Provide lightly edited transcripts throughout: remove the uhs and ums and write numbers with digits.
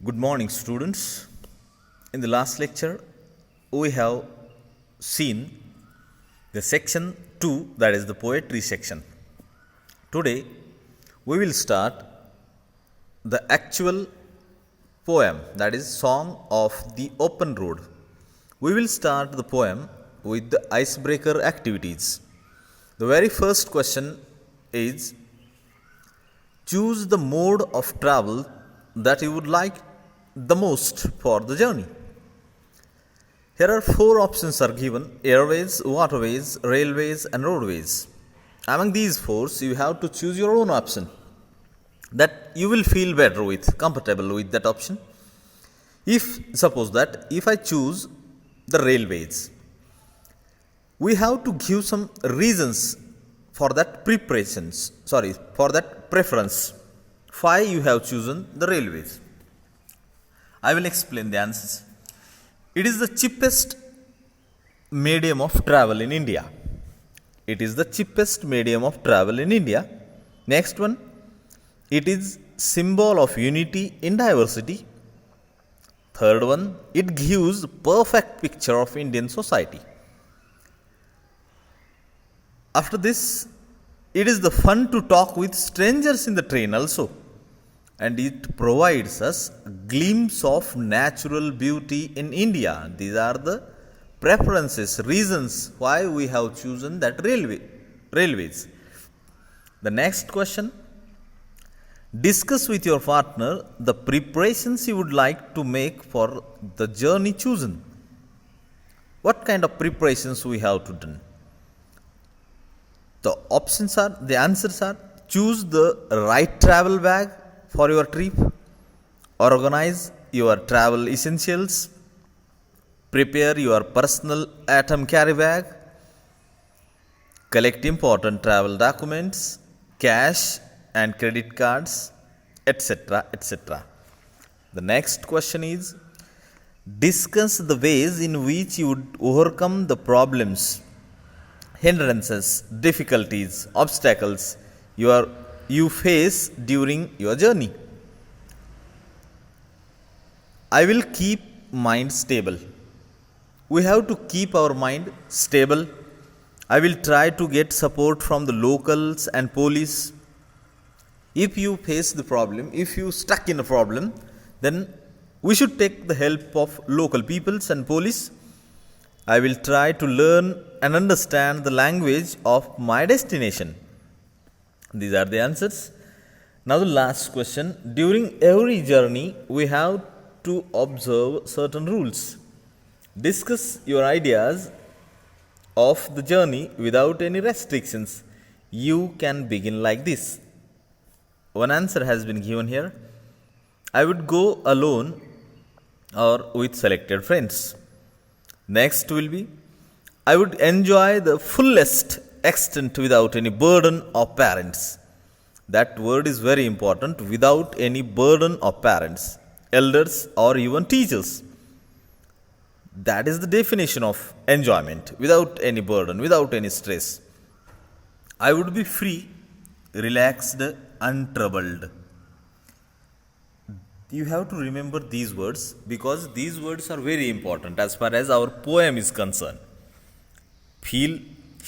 Good morning, students. In the last lecture, we have seen the section 2, that is the poetry section. Today, we will start the actual poem, that is Song of the Open Road. We will start the poem with the icebreaker activities. The very first question is, choose the mode of travel that you would like the most for the journey. Here are 4 options are given: airways, waterways, railways and roadways. Among these 4, you have to choose your own option that you will feel better with, comfortable with that option. If I choose the railways, we have to give some reasons for that preference. Why you have chosen the railways? I will explain the answers. It is the cheapest medium of travel in India. It is the cheapest medium of travel in India. Next one, it is symbol of unity in diversity. Third one, it gives perfect picture of Indian society. After this, it is the fun to talk with strangers in the train also. And it provides us a glimpse of natural beauty in India. These are the preferences, reasons why we have chosen that railways. The next question, discuss with your partner the preparations you would like to make for the journey chosen. What kind of preparations we have to do? The answers are: choose the right travel bag for your trip, organize your travel essentials, prepare your personal atom carry bag, collect important travel documents, cash and credit cards, etc. etc. The next question is, discuss the ways in which you would overcome the problems, hindrances, difficulties, obstacles you face during your journey. I will keep mind stable. We have to keep our mind stable. I will try to get support from the locals and police. If you face the problem, if you stuck in a problem, then we should take the help of local peoples and police. I will try to learn and understand the language of my destination. These are the answers. Now the last question. During every journey, we have to observe certain rules. Discuss your ideas of the journey without any restrictions. You can begin like this. One answer has been given here. I would go alone or with selected friends. Next will be, I would enjoy the fullest extent without any burden of parents. That word is very important: without any burden of parents, elders or even teachers. That is the definition of enjoyment: without any burden, without any stress. I would be free, relaxed, untroubled. You have to remember these words because these words are very important as far as our poem is concerned. Feel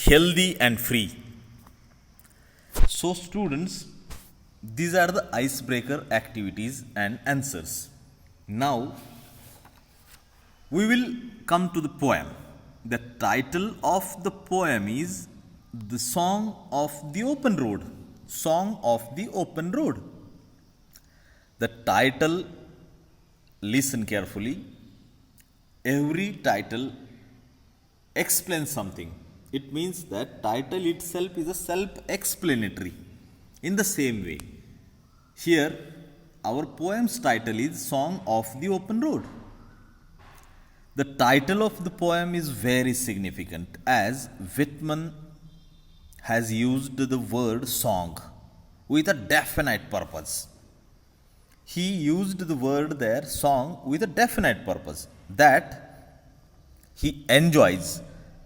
healthy and free. So students, these are the icebreaker activities and answers. Now we will come to the poem. The title of the poem is The Song of the Open Road. Song of the Open Road. The title, listen carefully. Every title explains something. It means that title itself is a self-explanatory. In the same way, here our poem's title is Song of the Open Road. The title of the poem is very significant as Whitman has used the word song with a definite purpose. He used the word there, song, with a definite purpose, that he enjoys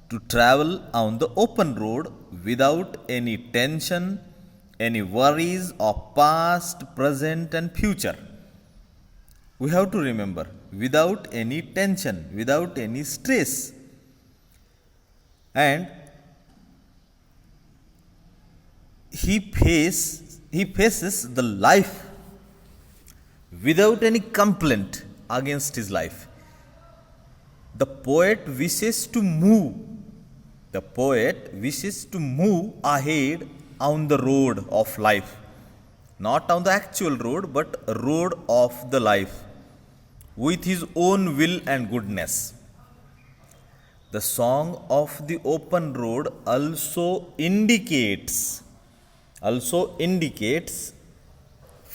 to travel on the open road without any tension, any worries of past, present and future. We have to remember, without any tension, without any stress. And he faces the life without any complaint against his life. The poet wishes to move. The poet wishes to move ahead on the road of life. Not on the actual road, but road of the life, with his own will and goodness. The song of the open road also indicates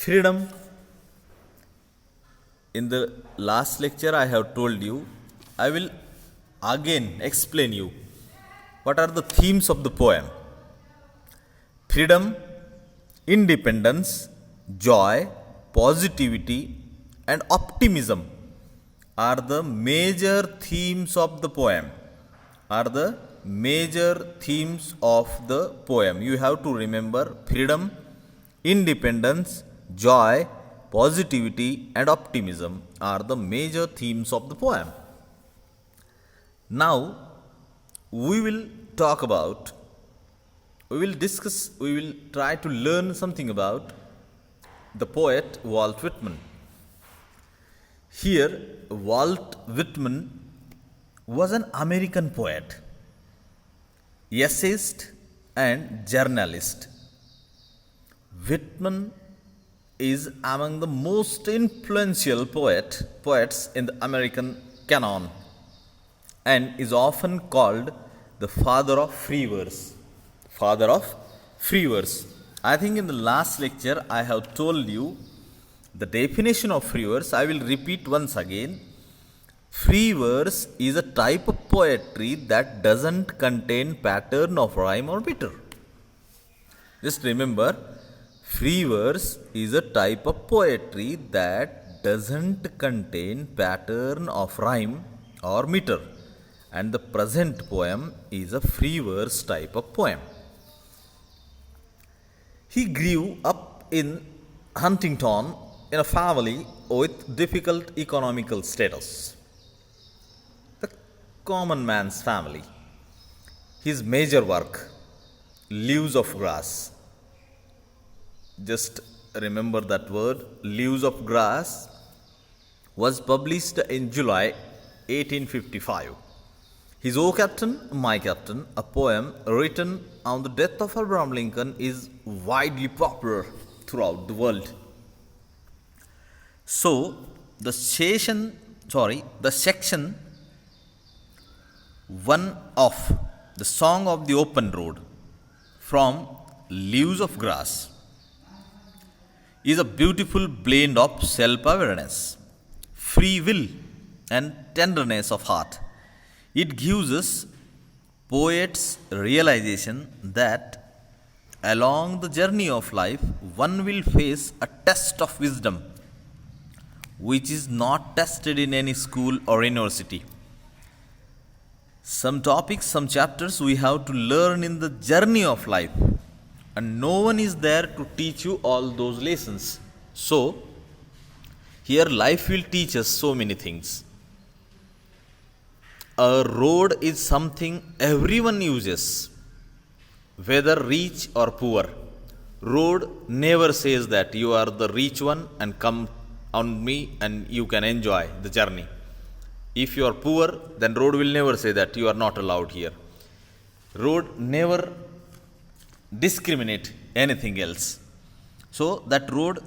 freedom. In the last lecture I have told you, I will again explain you what are the themes of the poem. Freedom, independence, joy, positivity and optimism are the major themes of the poem. You have to remember freedom, independence, joy, positivity and optimism are the major themes of the poem. Now we will try to learn something about the poet Walt Whitman. Here, Walt Whitman was an American poet, essayist and journalist. Whitman is among the most influential poets in the American canon and is often called the father of free verse. I think in the last lecture I have told you the definition of free verse. I will repeat once again. Free verse is a type of poetry that doesn't contain pattern of rhyme or meter. Just remember, free verse is a type of poetry that doesn't contain pattern of rhyme or meter. And the present poem is a free verse type of poem. He grew up in Huntington in a family with difficult economical status. The common man's family. His major work, Leaves of Grass. Just remember that word, Leaves of Grass, was published in July 1855. His O Captain, My Captain, a poem written on the death of Abraham Lincoln, is widely popular throughout the world. So, the section 1 of the Song of the Open Road from Leaves of Grass is a beautiful blend of self-awareness, free will and tenderness of heart. It gives us poet's realization that along the journey of life, one will face a test of wisdom which is not tested in any school or university. Some topics, some chapters we have to learn in the journey of life, and no one is there to teach you all those lessons. So, here life will teach us so many things. A road is something everyone uses, whether rich or poor. Road never says that you are the rich one and come on me and you can enjoy the journey. If you are poor, then road will never say that you are not allowed here. Road never discriminate anything else. So that road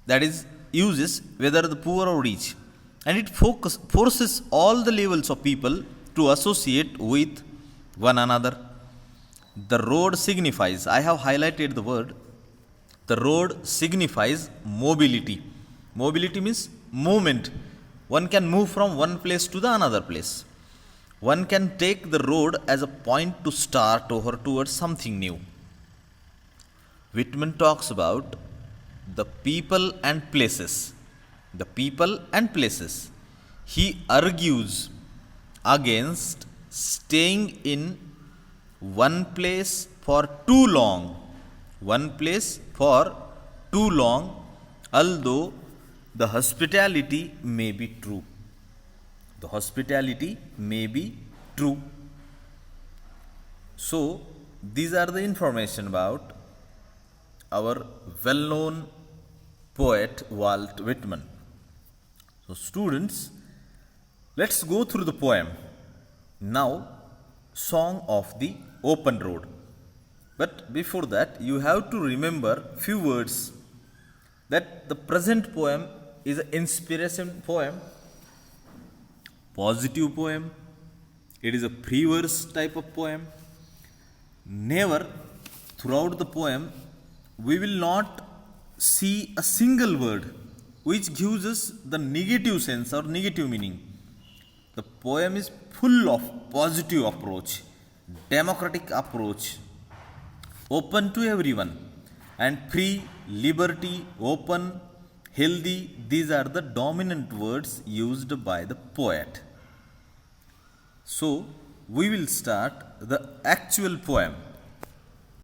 that is uses whether the poor or rich, and it forces all the levels of people to associate with one another. The road signifies, I have highlighted the word, the road signifies mobility. Mobility means movement. One can move from one place to the another place. One can take the road as a point to start over towards something new. Whitman talks about the people and places. The people and places. He argues against staying in one place for too long. One place for too long, although The hospitality may be true. The hospitality may be true. So, these are the information about our well-known poet Walt Whitman. So, students, let's go through the poem. Now, Song of the Open Road. But before that, you have to remember few words, that the present poem is an inspiration poem, positive poem, it is a pre-verse type of poem. Never throughout the poem we will not see a single word which gives us the negative sense or negative meaning. The poem is full of positive approach, democratic approach, open to everyone, and free, liberty, open, healthy, these are the dominant words used by the poet. So, we will start the actual poem.